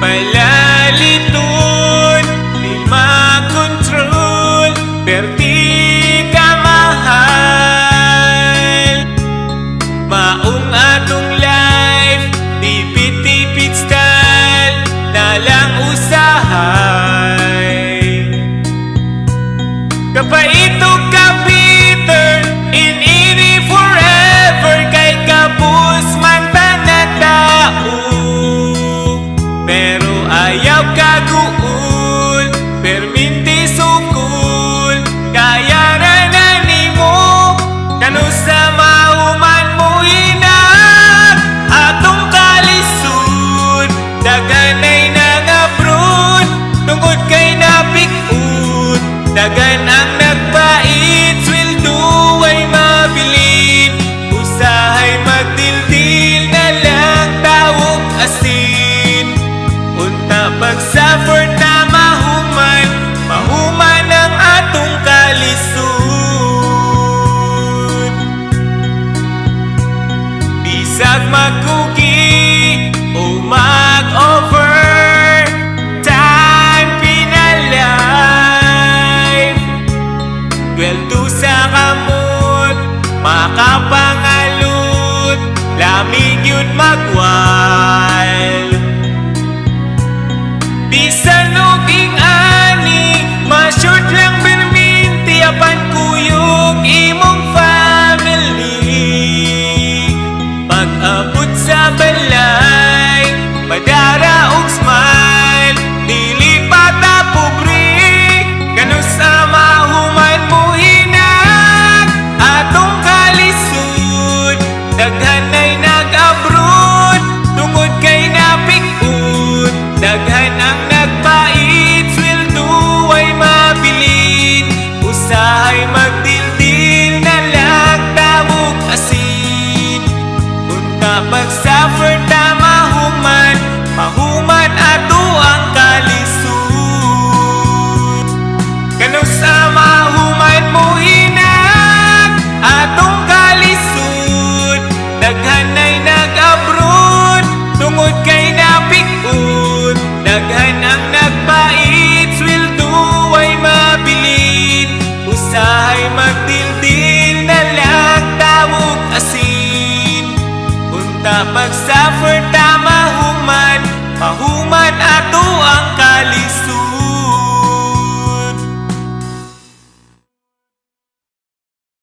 Palaliton, di makontrol, perdi ka mahal. Maong atong life, tipid-tipid style, na lang usahay. Kapait o ka-bitter, in forever, kay kapos man tanatao. Pero ayaw kaguul, perminti sukul, kaya na nimo, kano sa mauman mo hinag. Atong kalisod, dagan ay nangabron, tungod kay napikun. Dagan ang nagbait, sweldo ay mabilin, usahay magdildil na lang tawag asin. Unta pag-suffer na mahuman, mahuman ang atong kalisod. Bisag magkugi o mag-over time pinalife, dwelto sa kamot, makapangalut, lamig yun magwal. Bisan og ing-ani, ma-short lang perminti, apan kuyog imong family. Pag-abot sa balay, madara og smile, dili pata pobre, kano sa mahuman mo hinag. Atong kalisod, daghan ay nag-abroad, tungod kay napikun. Daghan ang nagbait, sweldo ay mabilin, usahay magdildil na lang tawag asin. Unta pag-suffer na mahuman, mahuman ato ang kalisod. Kano sa mahuman mo hinag. Atong kalisod, daghan ay nag-abroad, tungod kay napikun. Daghan ang nagbait, sweldo ay mabilin, usahay magdildil na lang tawag asin. Unta pag